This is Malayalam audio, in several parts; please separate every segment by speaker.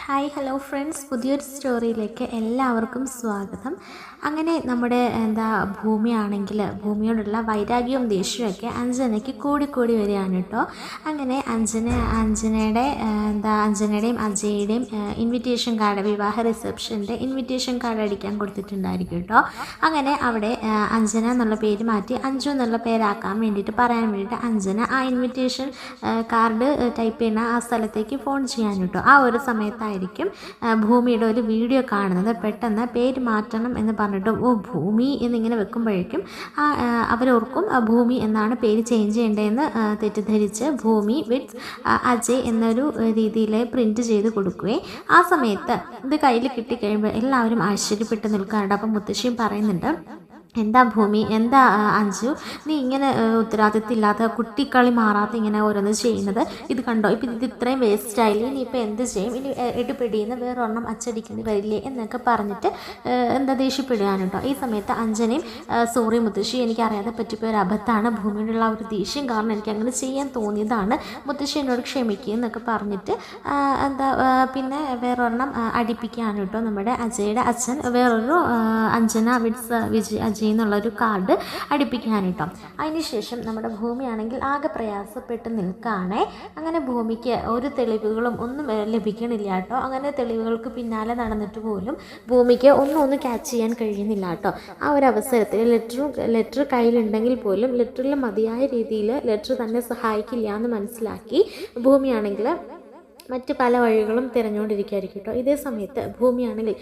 Speaker 1: ഹായ് ഹലോ ഫ്രണ്ട്സ്, പുതിയൊരു സ്റ്റോറിയിലേക്ക് എല്ലാവർക്കും സ്വാഗതം. അങ്ങനെ നമ്മുടെ ഭൂമിയാണെങ്കിൽ ഭൂമിയോടുള്ള വൈരാഗ്യവും ദേഷ്യവുമൊക്കെ അഞ്ജനയ്ക്ക് കൂടിക്കൂടി വരികയാണ് കേട്ടോ. അങ്ങനെ അഞ്ജനയുടെയും അജയുടെയും ഇൻവിറ്റേഷൻ കാർഡ്, വിവാഹ റിസപ്ഷൻ്റെ ഇൻവിറ്റേഷൻ കാർഡ് അടിക്കാൻ കൊടുത്തിട്ടുണ്ടായിരിക്കും കേട്ടോ. അങ്ങനെ അവിടെ അഞ്ജന എന്നുള്ള പേര് മാറ്റി അഞ്ജു എന്നുള്ള പേരാക്കാൻ വേണ്ടിയിട്ട് പറയാൻ വേണ്ടിയിട്ട് അഞ്ജന ആ ഇൻവിറ്റേഷൻ കാർഡ് ടൈപ്പ് ചെയ്യുന്ന ആ സ്ഥലത്തേക്ക് ഫോൺ ചെയ്യാൻ കേട്ടോ. ആ ഒരു സമയത്തായിരിക്കും ഭൂമിയുടെ ഒരു വീഡിയോ കാണുന്നത്. പെട്ടെന്ന് പേര് മാറ്റണം എന്ന് പറഞ്ഞിട്ട് ഭൂമി എന്നിങ്ങനെ വെക്കുമ്പോഴേക്കും അവരോർക്കും ഭൂമി എന്നാണ് പേര് ചേഞ്ച് ചെയ്യേണ്ടതെന്ന് തെറ്റിദ്ധരിച്ച് ഭൂമി വിത്ത് അജയ് എന്നൊരു രീതിയിൽ പ്രിൻറ്റ് ചെയ്ത് കൊടുക്കുകയും ആ സമയത്ത് ഇത് കയ്യിൽ കിട്ടിക്കഴിയുമ്പോൾ എല്ലാവരും ആശ്ചര്യപ്പെട്ട് നിൽക്കാറുണ്ട്. അപ്പം മുത്തശ്ശിയും പറയുന്നുണ്ട്, എന്താ ഭൂമി, എന്താ അഞ്ജു, നീ ഇങ്ങനെ ഉത്തരവാദിത്വം ഇല്ലാത്ത കുട്ടിക്കളി മാറാത്ത ഇങ്ങനെ ഓരോന്ന് ചെയ്യുന്നത്? ഇത് കണ്ടോ, ഇപ്പം ഇത് ഇത്രയും വേസ്റ്റ് ആയില്ലേ, ഇനി ഇപ്പം എന്ത് ചെയ്യും, ഇനി എടുപിടിയെന്ന് വേറൊരെണ്ണം അച്ചടിക്കേണ്ടി വരില്ലേ എന്നൊക്കെ പറഞ്ഞിട്ട് ദേഷ്യപ്പെടുകയാണ് കേട്ടോ. ഈ സമയത്ത് അഞ്ജനയും സോറി മുത്തശ്ശി, എനിക്കറിയാതെ പറ്റിപ്പോയ ഒരു അബദ്ധമാണ്, ഭൂമിയോടുള്ള ഒരു ദേഷ്യം കാരണം എനിക്ക് അങ്ങനെ ചെയ്യാൻ തോന്നിയതാണ്, മുത്തശ്ശി എന്നോട് ക്ഷമിക്കുക എന്നൊക്കെ പറഞ്ഞിട്ട് പിന്നെ വേറൊരെണ്ണം അടിപ്പിക്കുകയാണ് കേട്ടോ. നമ്മുടെ അജയുടെ അച്ഛൻ വേറൊരു അഞ്ജന വിഡ്സ് അജയ് എന്നുള്ളൊരു കാർഡ് അടിപ്പിക്കാൻ കേട്ടോ. അതിനുശേഷം നമ്മുടെ ഭൂമിയാണെങ്കിൽ ആകെ പ്രയാസപ്പെട്ട് നിൽക്കുകയാണേ. അങ്ങനെ ഭൂമിക്ക് ഒരു തെളിവുകളും ഒന്നും ലഭിക്കണില്ല കേട്ടോ. അങ്ങനെ തെളിവുകൾക്ക് പിന്നാലെ നടന്നിട്ട് പോലും ഭൂമിക്ക് ഒന്നും ക്യാച്ച് ചെയ്യാൻ കഴിയുന്നില്ല കേട്ടോ. ആ ഒരു അവസരത്തിൽ ലെറ്റർ കയ്യിലുണ്ടെങ്കിൽ പോലും ലെറ്ററിൽ മതിയായ രീതിയിൽ ലെറ്റർ തന്നെ സഹായിക്കില്ല എന്ന് മനസ്സിലാക്കി ഭൂമിയാണെങ്കിൽ മറ്റ് പല വഴികളും തിരഞ്ഞുകൊണ്ടിരിക്കുകയായിരിക്കും കേട്ടോ. ഇതേ സമയത്ത് ഭൂമിയാണെങ്കിൽ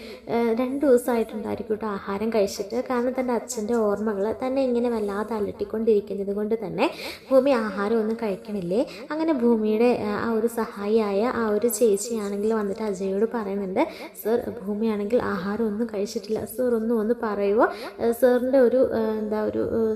Speaker 1: 2 ദിവസമായിട്ടുണ്ടായിരിക്കും കേട്ടോ ആഹാരം കഴിച്ചിട്ട്. കാരണം തൻ്റെ അച്ഛൻ്റെ ഓർമ്മകൾ തന്നെ ഇങ്ങനെ വല്ലാതെ അലട്ടിക്കൊണ്ടിരിക്കുന്നത് കൊണ്ട് തന്നെ ഭൂമി ആഹാരം ഒന്നും കഴിക്കണില്ലേ. അങ്ങനെ ഭൂമിയുടെ ആ ഒരു സഹായിയായ ആ ഒരു ചേച്ചിയാണെങ്കിൽ വന്നിട്ട് അജയോട് പറയുന്നുണ്ട്, സർ ഭൂമിയാണെങ്കിൽ ആഹാരം ഒന്നും കഴിച്ചിട്ടില്ല, സർ ഒന്ന് പറയുമോ, സാറിൻ്റെ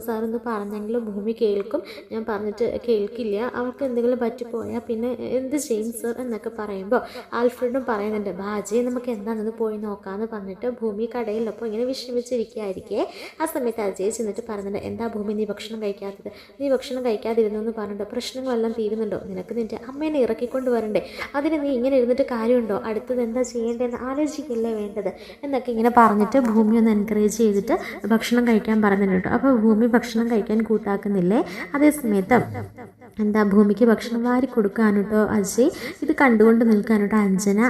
Speaker 1: സാറൊന്ന് പറഞ്ഞെങ്കിലും ഭൂമി കേൾക്കും, ഞാൻ പറഞ്ഞിട്ട് കേൾക്കില്ല, അവൾക്ക് എന്തെങ്കിലും പറ്റിപ്പോയാൽ പിന്നെ എന്ത് ചെയ്യും സർ എന്നൊക്കെ പറയുമ്പോൾ ആൽഫ്രഡും പറയുന്നുണ്ട്, ബാജി നമുക്ക് എന്താണെന്ന് പോയി നോക്കാമെന്ന് പറഞ്ഞിട്ട് ഭൂമി കടയിലൊപ്പം ഇങ്ങനെ വിഷമിച്ചിരിക്കുകയായിരിക്കേ. ആ സമയത്ത് അജയ് ചെന്നിട്ട് പറയുന്നുണ്ട്, എന്താ ഭൂമി നീ ഭക്ഷണം കഴിക്കാത്തത്, നീ ഭക്ഷണം കഴിക്കാതിരുന്നു എന്ന് പറഞ്ഞിട്ട് പ്രശ്നങ്ങളെല്ലാം തീരുന്നുണ്ടോ, നിനക്ക് നിൻ്റെ അമ്മേനെ ഇറക്കിക്കൊണ്ട് വരണ്ടേ, അതിന് നീ ഇങ്ങനെ ഇരുന്നിട്ട് കാര്യമുണ്ടോ, അടുത്തത് എന്താ ചെയ്യേണ്ടതെന്ന് ആലോചിക്കല്ലേ വേണ്ടത് എന്നൊക്കെ ഇങ്ങനെ പറഞ്ഞിട്ട് ഭൂമി ഒന്ന് എൻകറേജ് ചെയ്തിട്ട് ഭക്ഷണം കഴിക്കാൻ പറയുന്നുണ്ട് കേട്ടോ. അപ്പോൾ ഭൂമി ഭക്ഷണം കഴിക്കാൻ കൂട്ടാക്കുന്നില്ലേ. അതേ സമയത്ത് ഭൂമിക്ക് ഭക്ഷണം വാരി കൊടുക്കാനോട്ടോ അജയ്. ഇത് കണ്ടുകൊണ്ട് നിൽക്കാനോട്ടോ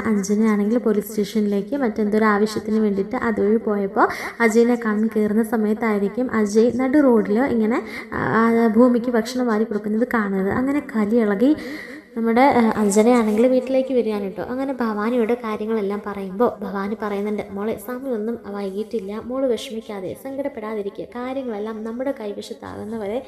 Speaker 1: അഞ്ജനയാണെങ്കിൽ പോലീസ് സ്റ്റേഷനിലേക്ക് മറ്റെന്തൊരു ആവശ്യത്തിന് വേണ്ടിയിട്ട് അതുവഴി പോയപ്പോൾ അജയിനെ കണ്ണ് കയറുന്ന സമയത്തായിരിക്കും അജയ് നടു റോഡിൽ ഇങ്ങനെ ഭൂമിക്ക് ഭക്ഷണം വാരി കൊടുക്കുന്നത് കാണുന്നത്. അങ്ങനെ കലി ഇളകി നമ്മുടെ അഞ്ജനയാണെങ്കിൽ വീട്ടിലേക്ക് വരികയാണ് കേട്ടോ. അങ്ങനെ ഭവാനിയുടെ കാര്യങ്ങളെല്ലാം പറയുമ്പോൾ ഭവാനി പറയുന്നുണ്ട്, മോളെ സമയമൊന്നും വൈകിട്ടില്ല, മോള് വിഷമിക്കാതെ സങ്കടപ്പെടാതിരിക്കുക, കാര്യങ്ങളെല്ലാം നമ്മുടെ കൈവശത്താകുന്നവരെ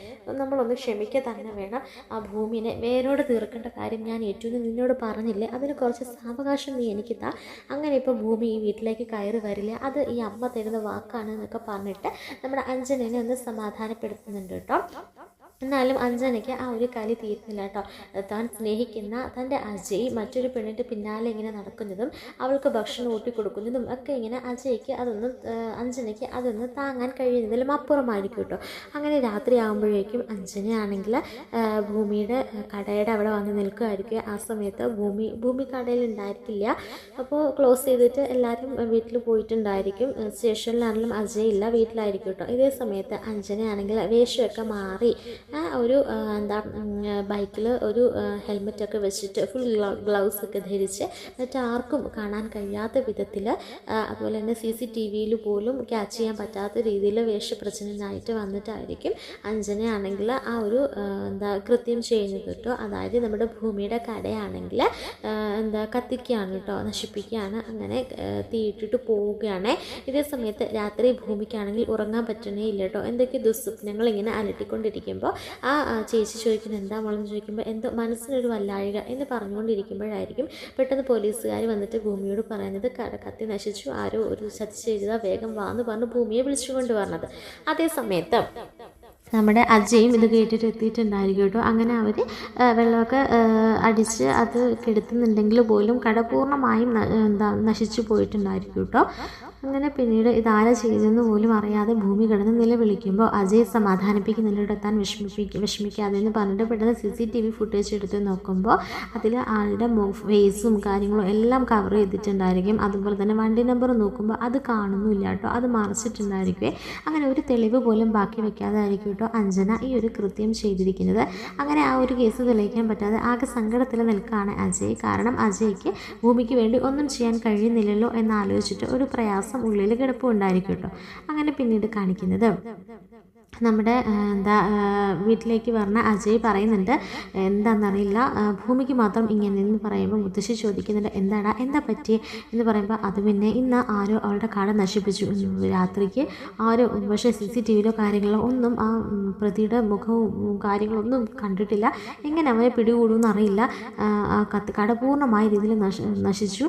Speaker 1: നമ്മളൊന്ന് ക്ഷമിക്കുക തന്നെ വേണം. ആ ഭൂമിനെ വേരോട് തീർക്കേണ്ട കാര്യം ഞാൻ ഏറ്റവും നിന്നോട് പറഞ്ഞില്ലേ, അതിന് കുറച്ച് സാവകാശം നീ എനിക്ക് താ, അങ്ങനെ ഇപ്പോൾ ഭൂമി ഈ വീട്ടിലേക്ക് കയറി വരില്ല, അത് ഈ അമ്മ തരുന്ന വാക്കാണ് എന്നൊക്കെ പറഞ്ഞിട്ട് നമ്മുടെ അഞ്ജനനെ ഒന്ന് സമാധാനപ്പെടുത്തുന്നുണ്ട് കേട്ടോ. എന്നാലും അഞ്ജനയ്ക്ക് ആ ഒരു കലി തീരുന്നില്ല കേട്ടോ. താൻ സ്നേഹിക്കുന്ന തൻ്റെ അജയ് മറ്റൊരു പെണ്ണിൻ്റെ പിന്നാലെ ഇങ്ങനെ നടക്കുന്നതും അവൾക്ക് ഭക്ഷണം ഊട്ടിക്കൊടുക്കുന്നതും ഒക്കെ ഇങ്ങനെ അഞ്ജനയ്ക്ക് അതൊന്നും താങ്ങാൻ കഴിയുന്നതിലും അപ്പുറമായിരിക്കും കേട്ടോ. അങ്ങനെ രാത്രി ആകുമ്പോഴേക്കും അഞ്ജനയാണെങ്കിൽ ഭൂമിയുടെ കടയുടെ അവിടെ വന്ന് നിൽക്കുമായിരിക്കും. ആ സമയത്ത് ഭൂമി കടയിൽ ഉണ്ടായിരിക്കില്ല. അപ്പോൾ ക്ലോസ് ചെയ്തിട്ട് എല്ലാവരും വീട്ടിൽ പോയിട്ടുണ്ടായിരിക്കും. സ്റ്റേഷനിലാണെങ്കിലും അജയ് ഇല്ല, വീട്ടിലായിരിക്കും കേട്ടോ. ഇതേ സമയത്ത് അഞ്ജനയാണെങ്കിൽ വേഷമൊക്കെ മാറി ഒരു ബൈക്കിൽ ഒരു ഹെൽമെറ്റൊക്കെ വെച്ചിട്ട് ഫുൾ ഗ്ലൗസൊക്കെ ധരിച്ച് മറ്റാർക്കും കാണാൻ കഴിയാത്ത വിധത്തിൽ, അതുപോലെ തന്നെ CCTVയിൽ പോലും ക്യാച്ച് ചെയ്യാൻ പറ്റാത്ത രീതിയിൽ വേഷപ്രച്ഛന്നനായിട്ട് വന്നിട്ടായിരിക്കും അഞ്ജനയാണെങ്കിൽ ആ ഒരു കൃത്യം ചെയ്യുന്നത് കേട്ടോ. അതായത് നമ്മുടെ ഭൂമിയുടെ കടയാണെങ്കിൽ കത്തിക്കുകയാണ് കേട്ടോ, നശിപ്പിക്കുകയാണ്, അങ്ങനെ തീയിട്ടിട്ട് പോവുകയാണ്. ഇതേ സമയത്ത് രാത്രി ഭൂമിക്കാണെങ്കിൽ ഉറങ്ങാൻ പറ്റണേ ഇല്ല കേട്ടോ. എന്തൊക്കെ ദുസ്വപ്നങ്ങൾ ഇങ്ങനെ അലട്ടിക്കൊണ്ടിരിക്കുമ്പോൾ ആ ചേച്ചി ചോദിക്കുന്നത് എന്താ മോളെന്ന് ചോദിക്കുമ്പോൾ എന്തോ മനസ്സിനൊരു വല്ലാഴിക എന്ന് പറഞ്ഞുകൊണ്ടിരിക്കുമ്പോഴായിരിക്കും പെട്ടെന്ന് പോലീസുകാർ വന്നിട്ട് ഭൂമിയോട് പറയുന്നത് കത്തി നശിച്ചു, ആരോ ഒരു ചതി ചെയ്തതാ, വേഗം വാന്ന് പറഞ്ഞ് ഭൂമിയെ വിളിച്ചുകൊണ്ട് പറഞ്ഞത്. അതേ സമയത്ത് നമ്മുടെ അജയും ഇത് കേട്ടിട്ട് എത്തിയിട്ടുണ്ടായിരിക്കും കേട്ടോ. അങ്ങനെ അവർ വെള്ളമൊക്കെ അടിച്ച് അത് കെടുത്തുന്നുണ്ടെങ്കിൽ പോലും കട പൂർണ്ണമായും നശിച്ചു പോയിട്ടുണ്ടായിരിക്കും കേട്ടോ. അങ്ങനെ പിന്നീട് ഇതാരാ ചെയ്തതെന്ന് പോലും അറിയാതെ ഭൂമി കിടന്ന് നിലവിളിക്കുമ്പോൾ അജയ് സമാധാനിപ്പിക്കുന്നില്ല, താൻ വിഷമിക്കാതെ എന്ന് പറഞ്ഞിട്ട് പെട്ടെന്ന് CCTV ഫുട്ടേജ് എടുത്ത് നോക്കുമ്പോൾ അതിൽ ആളുടെ ഫേസും കാര്യങ്ങളും എല്ലാം കവർ ചെയ്തിട്ടുണ്ടായിരിക്കും. അതുപോലെ തന്നെ വണ്ടി നമ്പർ നോക്കുമ്പോൾ അത് കാണുന്നില്ല കേട്ടോ, അത് മറച്ചിട്ടുണ്ടായിരിക്കുമേ. അങ്ങനെ ഒരു തെളിവ് പോലും ബാക്കി വെക്കാതെ ആയിരിക്കും കേട്ടോ അഞ്ജന ഈ ഒരു കൃത്യം ചെയ്തിരിക്കുന്നത്. അങ്ങനെ ആ ഒരു കേസ് തെളിയിക്കാൻ പറ്റാതെ ആകെ സങ്കടത്തിൽ നിൽക്കുകയാണ് അജയ്. കാരണം അജയ്ക്ക് ഭൂമിക്ക് വേണ്ടി ഒന്നും ചെയ്യാൻ കഴിയുന്നില്ലല്ലോ എന്നാലോചിച്ചിട്ട് ഒരു പ്രയാസം ഉള്ളിൽ കിടപ്പുണ്ടായിരിക്കും കേട്ടോ. അങ്ങനെ പിന്നീട് കാണിക്കുന്നത് നമ്മുടെ വീട്ടിലേക്ക് പറഞ്ഞ അജയ് പറയുന്നുണ്ട്, എന്താണെന്നറിയില്ല ഭൂമിക്ക് മാത്രം ഇങ്ങനെ എന്ന് പറയുമ്പോൾ മുത്തശ്ശി ചോദിക്കുന്നുണ്ട്, എന്താ പറ്റി എന്ന് പറയുമ്പോൾ അത് പിന്നെ ഇന്ന് ആരോ അവളുടെ കട നശിപ്പിച്ചു രാത്രിക്ക് ആരോ, പക്ഷേ CCTVയിലോ കാര്യങ്ങളോ ഒന്നും ആ പ്രതിയുടെ മുഖവും കാര്യങ്ങളൊന്നും കണ്ടിട്ടില്ല. എങ്ങനെ അവരെ പിടികൂടുമെന്ന് അറിയില്ല. കട പൂർണ്ണമായ രീതിയിൽ നശിച്ചു.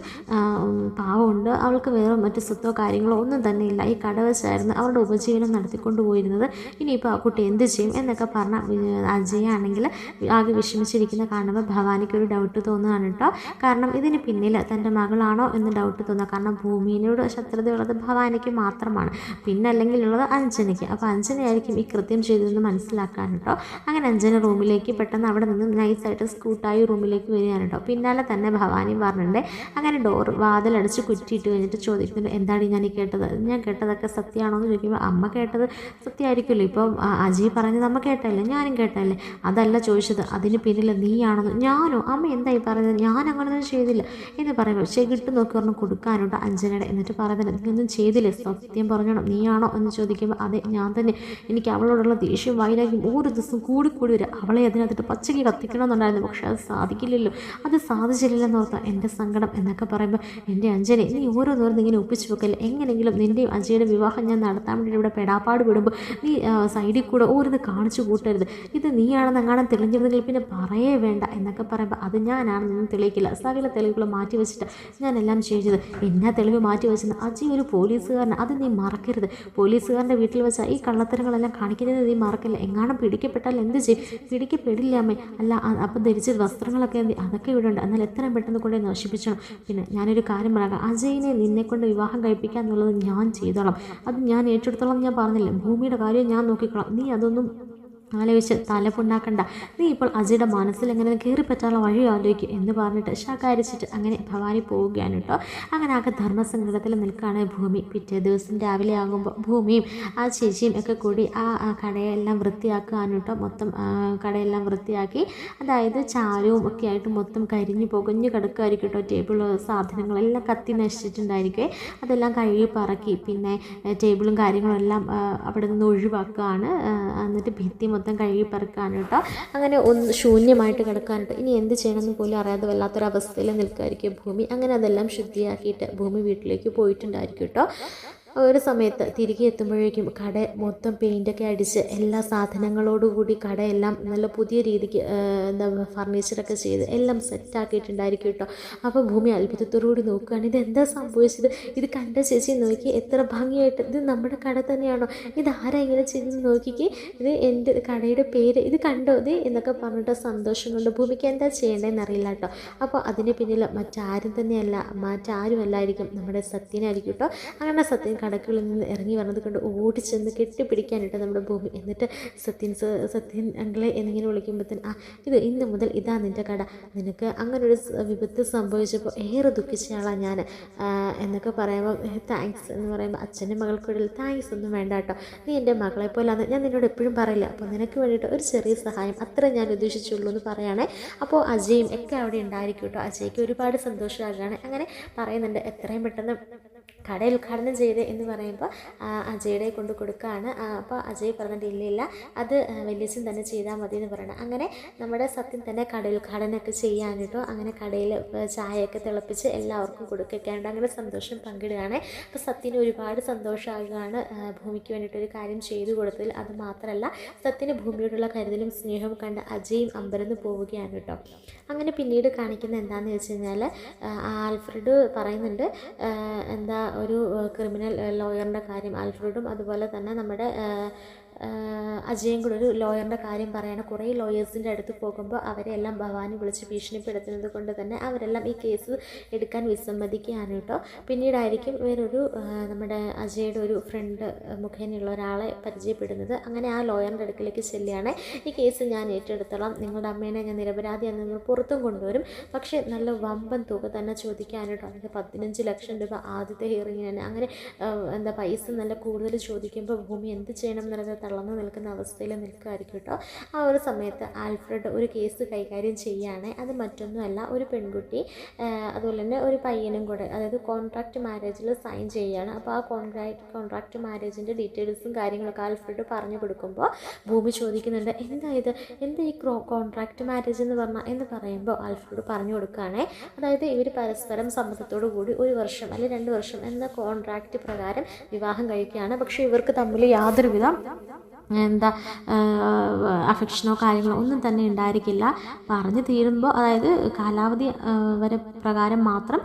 Speaker 1: പാവമുണ്ട്, അവൾക്ക് വേറെ മറ്റ് സ്വത്തോ കാര്യങ്ങളോ ഒന്നും തന്നെ ഇല്ല. ഈ കട വെച്ചായിരുന്നു അവരുടെ ഉപജീവനം നടത്തിക്കൊണ്ട് പോയിരുന്നത്. ഇനിയിപ്പോൾ ആ കുട്ടി എന്ത് ചെയ്യും എന്നൊക്കെ പറഞ്ഞ അജയ് ആണെങ്കിൽ ആകെ വിഷമിച്ചിരിക്കുന്ന കാണുമ്പോൾ ഭവാനിക്കൊരു ഡൗട്ട് തോന്നുകയാണ് കേട്ടോ. കാരണം ഇതിന് പിന്നിൽ തൻ്റെ മകളാണോ എന്ന് ഡൗട്ട് തോന്നുക. കാരണം ഭൂമിയോട് ശത്രുതയുള്ളത് ഭവാനിക്ക് മാത്രമാണ്, പിന്നെ അല്ലെങ്കിൽ ഉള്ളത് അഞ്ജനയ്ക്ക്. അപ്പോൾ അഞ്ജനയായിരിക്കും ഈ കൃത്യം ചെയ്തതെന്ന് മനസ്സിലാക്കാൻ കേട്ടോ. അങ്ങനെ അഞ്ജന റൂമിലേക്ക് പെട്ടെന്ന് അവിടെ നിന്ന് നൈസായിട്ട് സ്കൂട്ടായി റൂമിലേക്ക് വരികയാണ് കേട്ടോ. പിന്നാലെ തന്നെ ഭവാനി പറഞ്ഞിട്ടുണ്ട്. അങ്ങനെ വാതിലടച്ച് കുറ്റിയിട്ട് കഴിഞ്ഞിട്ട് ചോദിക്കുന്നുണ്ട്, എന്താണ് ഞാൻ കേട്ടത്? ഞാൻ കേട്ടതൊക്കെ സത്യമാണോ എന്ന് ചോദിക്കുമ്പോൾ അമ്മ കേട്ടത് സത്യമായിരിക്കുമല്ലോ, ഇപ്പോൾ അജയ് പറഞ്ഞത് അമ്മ കേട്ടല്ലേ, ഞാനും കേട്ടല്ലേ, അതല്ല ചോദിച്ചത്, അതിന് പിന്നിൽ നീയാണെന്ന്. ഞാനോ? അമ്മ എന്തായി പറയുന്നത്? ഞാൻ അങ്ങനെയൊന്നും ചെയ്തില്ല എന്ന് പറയുമ്പോൾ ചെകിട്ട് നോക്കി പറഞ്ഞ് കൊടുക്കാനുണ്ട് അഞ്ജനയുടെ. എന്നിട്ട് പറയുന്നത്, നീയൊന്നും ചെയ്തില്ലേ, സത്യം പറഞ്ഞോണം, നീയാണോ എന്ന് ചോദിക്കുമ്പോൾ അതെ ഞാൻ തന്നെ. എനിക്ക് അവളോടുള്ള ദേഷ്യം വൈരാഗ്യം ഓരോ ദിവസം കൂടി വരിക. അവളെ അതിനകത്തിട്ട് പച്ചയ്ക്ക് കത്തിക്കണമെന്നുണ്ടായിരുന്നു, പക്ഷെ അത് സാധിക്കില്ലല്ലോ, അത് സാധിച്ചില്ലെന്ന് ഓർത്താൽ എൻ്റെ സങ്കടം എന്നൊക്കെ പറയുമ്പോൾ, എൻ്റെ അഞ്ജനെ നീ ഓരോന്നോരോന്ന് ഇങ്ങനെ ഒപ്പിച്ച് വെക്കല്ലേ, എങ്ങനെയെങ്കിലും നിൻ്റെയും അജയുടെ വിവാഹം ഞാൻ നടത്താൻ വേണ്ടി ഇവിടെ പെടാപ്പാട് വിടുമ്പോൾ നീ സൈഡിൽ കൂടെ ഓരോന്ന് കാണിച്ചു കൂട്ടരുത്. ഇത് നീയാണെന്ന് എങ്ങാനും തെളിഞ്ഞിരുന്നെങ്കിൽ പിന്നെ പറയേ വേണ്ട എന്നൊക്കെ പറയുമ്പോൾ, അത് ഞാനാണെന്നൊന്നും തെളിയിക്കില്ല, സകല തെളിവുകൾ മാറ്റി വെച്ചിട്ട് ഞാനെല്ലാം ചെയ്തത്. എന്നാ തെളിവ് മാറ്റി വെച്ചത്? അജയ് ഒരു പോലീസുകാരൻ, അത് നീ മറക്കരുത്. പോലീസുകാരൻ്റെ വീട്ടിൽ വെച്ചാൽ ഈ കള്ളത്തരങ്ങളെല്ലാം കാണിക്കുന്നത് നീ മറക്കില്ല. എങ്ങാനും പിടിക്കപ്പെട്ടാൽ എന്ത് ചെയ്യും? പിടിക്കപ്പെടില്ല അമ്മേ. അല്ല അപ്പം ധരിച്ച വസ്ത്രങ്ങളൊക്കെ അതൊക്കെ ഇവിടെ ഉണ്ട്, എന്നാൽ എത്രയും പെട്ടെന്ന് കൊണ്ടേ നശിപ്പിച്ചണം. പിന്നെ ഞാനൊരു കാര്യം പറയാം, അജയിനെ നിന്നെ കൊണ്ട് വിവാഹം കഴിപ്പിക്കുക എന്നുള്ളത് ഞാൻ ചെയ്തോളാം, അത് ഞാൻ ഏറ്റെടുത്തോളം. ഞാൻ പറഞ്ഞില്ലേ, ഭൂമിയുടെ കാര്യം ഞാൻ നോക്കിക്കോളാം, നീ അതൊന്നും ആലോചിച്ച് തലപ്പുണ്ടാക്കണ്ട. നീ ഇപ്പോൾ അജയുടെ മനസ്സിൽ എങ്ങനെ കയറി പറ്റാനുള്ള വഴി ആലോചിക്കും എന്ന് പറഞ്ഞിട്ട് ശകാരിച്ചിട്ട് അങ്ങനെ ഭവാനി പോവുകയാണ് കേട്ടോ. അങ്ങനെ ആകെ ധർമ്മസങ്കടത്തിൽ നിൽക്കുകയാണ് ഭൂമി. പിറ്റേ ദിവസം രാവിലെ ആകുമ്പോൾ ഭൂമിയും ആ ചേച്ചിയും ഒക്കെ കൂടി ആ കടയെല്ലാം വൃത്തിയാക്കുകയാണ് കേട്ടോ. മൊത്തം കടയെല്ലാം വൃത്തിയാക്കി, അതായത് ചാരവും ഒക്കെ ആയിട്ട് മൊത്തം കരിഞ്ഞു പുകഞ്ഞു കിടക്കുമായിരിക്കും കേട്ടോ. ടേബിൾ സാധനങ്ങളെല്ലാം കത്തി നശിച്ചിട്ടുണ്ടായിരിക്കും. അതെല്ലാം കഴുകി പറക്കി പിന്നെ ടേബിളും കാര്യങ്ങളും എല്ലാം അവിടെ നിന്ന് ഒഴിവാക്കുകയാണ്. എന്നിട്ട് ഭിത്തി മൊത്തം കഴുകി പറക്കാണ് കേട്ടോ. അങ്ങനെ ഒന്ന് ശൂന്യമായിട്ട് കിടക്കാനിട്ട് ഇനി എന്ത് ചെയ്യണമെന്ന് പോലും അറിയാതെ വല്ലാത്തൊരവസ്ഥയിൽ നിൽക്കുമായിരിക്കും ഭൂമി. അങ്ങനെ അതെല്ലാം ശുദ്ധിയാക്കിയിട്ട് ഭൂമി വീട്ടിലേക്ക് പോയിട്ടുണ്ടായിരിക്കും കേട്ടോ. ഒരു സമയത്ത് തിരികെ എത്തുമ്പോഴേക്കും കട മൊത്തം പെയിൻ്റൊക്കെ അടിച്ച് എല്ലാ സാധനങ്ങളോടുകൂടി കടയെല്ലാം നല്ല പുതിയ രീതിക്ക് ഫർണിച്ചറൊക്കെ ചെയ്ത് എല്ലാം സെറ്റാക്കിയിട്ടുണ്ടായിരിക്കും കേട്ടോ. അപ്പോൾ ഭൂമി അത്ഭുതത്തോടുകൂടി നോക്കുകയാണ്, ഇതെന്താ സംഭവിച്ചത്? ഇത് കണ്ട ചേച്ചി നോക്കി, എത്ര ഭംഗിയായിട്ട്, ഇത് നമ്മുടെ കട തന്നെയാണോ? ഇതാരാ ഇങ്ങനെ ചെയ്ത് നോക്കിക്ക്, ഇത് എൻ്റെ കടയുടെ പേര് ഇത് കണ്ടോ ഇത് എന്നൊക്കെ പറഞ്ഞിട്ട് സന്തോഷം കൊണ്ട് ഭൂമിക്ക് എന്താ ചെയ്യേണ്ടതെന്ന് അറിയില്ല കേട്ടോ. അപ്പോൾ അതിന് പിന്നിൽ മറ്റാരുമല്ലായിരിക്കും നമ്മുടെ സത്യനായിരിക്കും കേട്ടോ. അങ്ങനെ സത്യൻ കടക്കുകളിൽ നിന്ന് ഇറങ്ങി വന്നത് കൊണ്ട് ഓടിച്ചെന്ന് കെട്ടിപ്പിടിക്കാനിട്ട് നമ്മുടെ ഭൂമി. എന്നിട്ട് സത്യൻ അങ്കിളെ എന്നിങ്ങനെ വിളിക്കുമ്പോഴത്തേന്, ഇത് ഇന്ന് മുതൽ ഇതാ നിൻ്റെ കട, നിനക്ക് അങ്ങനൊരു വിപത്ത് സംഭവിച്ചപ്പോൾ ഏറെ ദുഃഖിച്ചയാളാണ് ഞാൻ എന്നൊക്കെ പറയുമ്പോൾ താങ്ക്സ് എന്ന് പറയുമ്പോൾ അച്ഛൻ്റെ മകൾക്കിടയിൽ താങ്ക്സ് ഒന്നും വേണ്ട കേട്ടോ, നീ എൻ്റെ മകളെ പോലാന്ന് ഞാൻ നിന്നോട് എപ്പോഴും പറയില്ല, അപ്പോൾ നിനക്ക് വേണ്ടിയിട്ട് ഒരു ചെറിയ സഹായം അത്ര ഞാൻ ഉദ്ദേശിച്ചുള്ളൂ എന്ന് പറയുകയാണെ. അപ്പോൾ അജയും ഒക്കെ അവിടെ ഉണ്ടായിരിക്കും കേട്ടോ. അജയ്ക്ക് ഒരുപാട് സന്തോഷമാകുകയാണ്. അങ്ങനെ പറയുന്നുണ്ട്, എത്രയും പെട്ടെന്ന് കട ഉദ്ഘാടനം ചെയ്ത് എന്ന് പറയുമ്പോൾ അജയുടെ കൊണ്ട് കൊടുക്കുകയാണ്. അപ്പോൾ അജയ് പറഞ്ഞിട്ട് ഇല്ല, അത് വലിയച്ഛൻ തന്നെ ചെയ്താൽ മതി എന്ന് പറയണം. അങ്ങനെ നമ്മുടെ സത്യൻ തന്നെ കട ഉദ്ഘാടനമൊക്കെ ചെയ്യാൻ കേട്ടോ. അങ്ങനെ കടയിൽ ചായയൊക്കെ തിളപ്പിച്ച് എല്ലാവർക്കും കൊടുക്കുകയാണ്. അങ്ങനെ സന്തോഷം പങ്കിടുകയാണ്. അപ്പോൾ സത്യന് ഒരുപാട് സന്തോഷമാകുകയാണ് ഭൂമിക്ക് വേണ്ടിയിട്ടൊരു കാര്യം ചെയ്തു കൊടുത്തതിൽ. അത് മാത്രമല്ല സത്യന് ഭൂമിയോടുള്ള കരുതലും സ്നേഹവും കണ്ട് അജയും അമ്പരന്ന് പോവുകയാണ് കേട്ടോ. അങ്ങനെ പിന്നീട് കാണിക്കുന്നത് എന്താണെന്ന് വെച്ച് കഴിഞ്ഞാൽ ആൽഫ്രഡ് പറയുന്നുണ്ട്, എന്താ ഒരു ക്രിമിനൽ ലോയറിൻ്റെ കാര്യം. ആൽഫ്രഡും അതുപോലെ തന്നെ നമ്മുടെ അജയും കൂടെ ഒരു ലോയറിൻ്റെ കാര്യം പറയണം. കുറേ ലോയേഴ്സിൻ്റെ അടുത്ത് പോകുമ്പോൾ അവരെല്ലാം ഭവാനി വിളിച്ച് ഭീഷണിപ്പെടുത്തുന്നത് കൊണ്ട് തന്നെ അവരെല്ലാം ഈ കേസ് എടുക്കാൻ വിസമ്മതിക്കുകയാണ് കേട്ടോ. പിന്നീടായിരിക്കും വേറൊരു നമ്മുടെ അജയുടെ ഒരു ഫ്രണ്ട് മുഖേനയുള്ള ഒരാളെ പരിചയപ്പെടുന്നത്. അങ്ങനെ ആ ലോയറിൻ്റെ അടുക്കിലേക്ക് ചെല്ലുകയാണ്. ഈ കേസ് ഞാൻ ഏറ്റെടുത്തോളാം, നിങ്ങളുടെ അമ്മേനെ ഞാൻ നിരപരാധിയായി നിങ്ങൾ പുറത്തും കൊണ്ടുവരും, പക്ഷേ നല്ല വമ്പൻ തുക തന്നെ ചോദിക്കാൻ കേട്ടോ. അതിൻ്റെ 15 ലക്ഷം രൂപ ആദ്യത്തെ ഹിയറിങ്ങിന്. അങ്ങനെ പൈസ നല്ല കൂടുതൽ ചോദിക്കുമ്പോൾ ഭൂമി എന്ത് ചെയ്യണം എന്നുള്ളത് തളർന്നു നിൽക്കുന്ന അവസ്ഥയിൽ നിൽക്കുമായിരിക്കും കേട്ടോ. ആ ഒരു സമയത്ത് ആൽഫ്രഡ് ഒരു കേസ് കൈകാര്യം ചെയ്യുകയാണ്. അത് മറ്റൊന്നുമല്ല, ഒരു പെൺകുട്ടി അതുപോലെ തന്നെ ഒരു പയ്യനും കൂടെ, അതായത് കോൺട്രാക്റ്റ് മാരേജിൽ സൈൻ ചെയ്യുകയാണ്. അപ്പോൾ ആ കോൺട്രാക്റ്റ് മാരേജിൻ്റെ ഡീറ്റെയിൽസും കാര്യങ്ങളൊക്കെ ആൽഫ്രഡ് പറഞ്ഞു കൊടുക്കുമ്പോൾ ഭൂമി ചോദിക്കുന്നുണ്ട്, എന്താ ഈ കോൺട്രാക്റ്റ് മാരേജ് എന്ന് പറയുമ്പോൾ ആൽഫ്രഡ് പറഞ്ഞു കൊടുക്കുകയാണ്. അതായത് ഇവർ പരസ്പരം സമ്മതത്തോടു കൂടി 1 വർഷം അല്ലെങ്കിൽ 2 വർഷം എന്ന കോൺട്രാക്റ്റ് പ്രകാരം വിവാഹം കഴിക്കുകയാണ്. പക്ഷേ ഇവർക്ക് തമ്മിൽ യാതൊരുവിധ അഫെക്ഷനോ കാര്യങ്ങളോ ഒന്നും തന്നെ ഉണ്ടായിരിക്കില്ല. പറഞ്ഞു തീരുമ്പോൾ, അതായത് കാലാവധി വരെ പ്രകാരം മാത്രം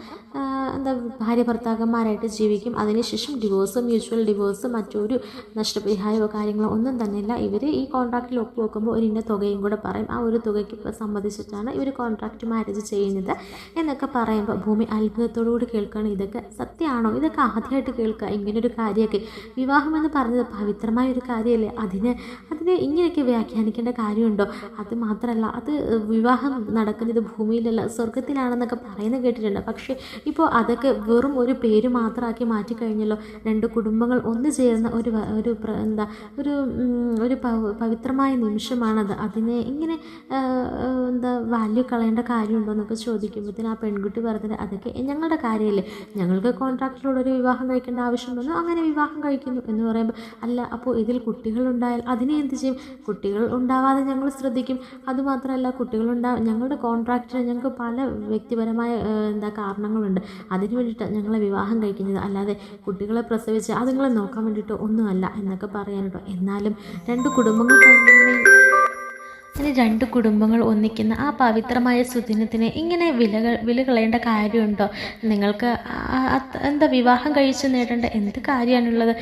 Speaker 1: ഭാര്യ ഭർത്താക്കന്മാരായിട്ട് ജീവിക്കും. അതിനുശേഷം ഡിവോഴ്സ്, മ്യൂച്വൽ ഡിവോഴ്സ്, മറ്റൊരു നഷ്ടപരിഹാരമോ കാര്യങ്ങളോ ഒന്നും തന്നെയില്ല. ഇവർ ഈ കോൺട്രാക്റ്റിൽ ഒപ്പുവെക്കുമ്പോൾ ഒരു ഇന്ന തുകയും കൂടെ പറയും. ആ ഒരു തുകയ്ക്ക് സംബന്ധിച്ചിട്ടാണ് ഇവർ കോൺട്രാക്റ്റ് മാരേജ് ചെയ്യുന്നത് എന്നൊക്കെ പറയുമ്പോൾ ഭൂമി അത്ഭുതത്തോടു കൂടി കേൾക്കുകയാണ്. ഇതൊക്കെ സത്യമാണോ? ഇതൊക്കെ ആദ്യമായിട്ട് കേൾക്കുക. ഇങ്ങനൊരു കാര്യമൊക്കെ, വിവാഹം എന്ന് പറഞ്ഞത് പവിത്രമായ ഒരു കാര്യമല്ലേ, അതിനെ ഇങ്ങനെയൊക്കെ വ്യാഖ്യാനിക്കേണ്ട കാര്യമുണ്ടോ? അത് മാത്രമല്ല, അത് വിവാഹം നടക്കുന്നത് ഭൂമിയിലല്ല സ്വർഗത്തിലാണെന്നൊക്കെ പറയുന്നത് കേട്ടിട്ടുണ്ട്. പക്ഷേ ഇപ്പോൾ അതൊക്കെ വെറും ഒരു പേര് മാത്രമാക്കി മാറ്റിക്കഴിഞ്ഞല്ലോ. 2 കുടുംബങ്ങൾ ഒന്നു ചേർന്ന ഒരു പവിത്രമായ നിമിഷമാണത്. അതിനെ ഇങ്ങനെ വാല്യൂ കളയേണ്ട കാര്യമുണ്ടോ എന്നൊക്കെ ചോദിക്കുമ്പോഴത്തേന് ആ പെൺകുട്ടി പറഞ്ഞത്, അതൊക്കെ ഞങ്ങളുടെ കാര്യമല്ലേ, ഞങ്ങൾക്ക് കോൺട്രാക്റ്റിലൂടെ വിവാഹം കഴിക്കേണ്ട ആവശ്യമുണ്ടോ, അങ്ങനെ വിവാഹം കഴിക്കുന്നു എന്ന് പറയുമ്പോൾ, അല്ല അപ്പോൾ ഇതിൽ കുട്ടികളുണ്ടായാൽ അതിനെ എന്ത് ചെയ്യും? കുട്ടികൾ ഉണ്ടാവാതെ ഞങ്ങൾ ശ്രദ്ധിക്കും. അതുമാത്രമല്ല, ഞങ്ങളുടെ കോൺട്രാക്റ്റിന് ഞങ്ങൾക്ക് പല വ്യക്തിപരമായ കാരണങ്ങളുണ്ട്. അതിന് വേണ്ടിയിട്ടാണ് ഞങ്ങളെ വിവാഹം കഴിക്കുന്നത്, അല്ലാതെ കുട്ടികളെ പ്രസവിച്ച് അതുങ്ങളെ നോക്കാൻ വേണ്ടിയിട്ടോ ഒന്നുമല്ല എന്നൊക്കെ പറയാനുണ്ടോ. എന്നാലും 2 കുടുംബങ്ങൾ ഇനി 2 കുടുംബങ്ങൾ ഒന്നിക്കുന്ന ആ പവിത്രമായ സുദിനത്തിന് ഇങ്ങനെ വില കളയേണ്ട കാര്യമുണ്ടോ? നിങ്ങൾക്ക് വിവാഹം കഴിച്ച് നേടേണ്ട എന്ത് കാര്യമാണുള്ളത്?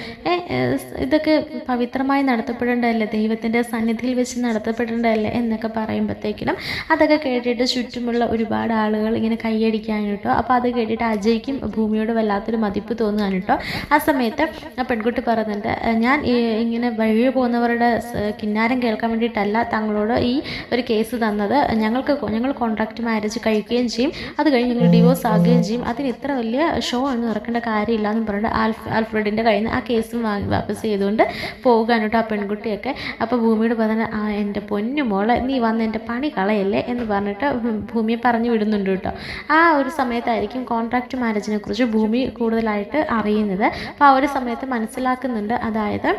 Speaker 1: ഇതൊക്കെ പവിത്രമായി നടത്തപ്പെടേണ്ടതല്ലേ, ദൈവത്തിൻ്റെ സന്നിധിയിൽ വെച്ച് നടത്തപ്പെടേണ്ടതല്ലേ എന്നൊക്കെ പറയുമ്പോഴത്തേക്കിനും അതൊക്കെ കേട്ടിട്ട് ചുറ്റുമുള്ള ഒരുപാട് ആളുകൾ ഇങ്ങനെ കൈയടിക്കാൻ കേട്ടോ. അപ്പോൾ അത് കേട്ടിട്ട് അജയ്ക്കും ഭൂമിയോട് വല്ലാത്തൊരു മതിപ്പ് തോന്നുകയാണ് കേട്ടോ. ആ സമയത്ത് ആ പെൺകുട്ടി പറയുന്നുണ്ട്, ഞാൻ ഇങ്ങനെ വഴി പോകുന്നവരുടെ കിന്നാരം കേൾക്കാൻ വേണ്ടിയിട്ടല്ല തങ്ങളോട് ഈ ഒരു കേസ് തന്നത്. ഞങ്ങൾ കോൺട്രാക്റ്റ് മാരേജ് കഴിക്കുകയും ചെയ്യും, അത് കഴിഞ്ഞ് ഞങ്ങൾ ഡിവോഴ്സ് ആകുകയും ചെയ്യും. അതിന് ഇത്ര വലിയ ഷോ ഒന്നും നടക്കേണ്ട കാര്യമില്ല എന്ന് പറഞ്ഞിട്ട് ആൽഫ്രഡിൻ്റെ കയ്യിൽ നിന്ന് ആ കേസും വാപ്പസ് ചെയ്തുകൊണ്ട് പോകാൻ കേട്ടോ ആ പെൺകുട്ടിയൊക്കെ. അപ്പോൾ ഭൂമിയോട് പറഞ്ഞ, എൻ്റെ പൊന്നു മോളെ, നീ വന്ന് എൻ്റെ പണി കളയല്ലേ എന്ന് പറഞ്ഞിട്ട് ഭൂമിയെ പറഞ്ഞു വിടുന്നുണ്ട് കേട്ടോ. ആ ഒരു സമയത്തായിരിക്കും കോൺട്രാക്റ്റ് മാരേജിനെ കുറിച്ച് ഭൂമി കൂടുതലായിട്ട് അറിയുന്നത്. അപ്പോൾ ആ ഒരു സമയത്ത് മനസ്സിലാക്കുന്നുണ്ട്, അതായത്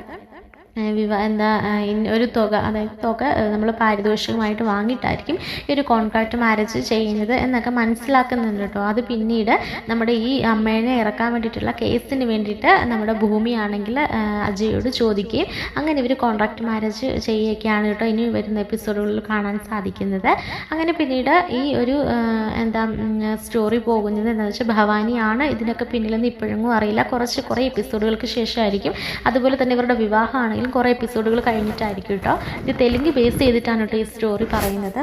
Speaker 1: ഒരു തുക, അതായത് നമ്മൾ പാരിതോഷികമായിട്ട് വാങ്ങിയിട്ടായിരിക്കും ഈ ഒരു കോൺട്രാക്റ്റ് മാരേജ് ചെയ്യുന്നത് എന്നൊക്കെ മനസ്സിലാക്കുന്നുണ്ട് കേട്ടോ. അത് പിന്നീട് നമ്മുടെ ഈ അമ്മേനെ ഇറക്കാൻ വേണ്ടിയിട്ടുള്ള കേസിന് വേണ്ടിയിട്ട് നമ്മുടെ ഭൂമിയാണെങ്കിൽ അജയോട് ചോദിക്കുകയും അങ്ങനെ ഇവർ കോൺട്രാക്റ്റ് മാരേജ് ചെയ്യുകയൊക്കെയാണ് കേട്ടോ ഇനി വരുന്ന എപ്പിസോഡുകളിൽ കാണാൻ സാധിക്കുന്നത്. അങ്ങനെ പിന്നീട് ഈ ഒരു സ്റ്റോറി പോകുന്നത് എന്താണെന്ന് വെച്ചാൽ, ഭവാനിയാണ് ഇതിനൊക്കെ പിന്നിലെന്ന് ഇപ്പോഴൊന്നും അറിയില്ല. കുറേ എപ്പിസോഡുകൾക്ക് ശേഷമായിരിക്കും. അതുപോലെ തന്നെ ഇവരുടെ വിവാഹമാണെങ്കിൽ കുറേ എപ്പിസോഡുകൾ കഴിഞ്ഞിട്ടായിരിക്കും കേട്ടോ. ഇത് തെലുങ്ക് ബേസ് ചെയ്തിട്ടാണ് കേട്ടോ ഈ സ്റ്റോറി പറയുന്നത്.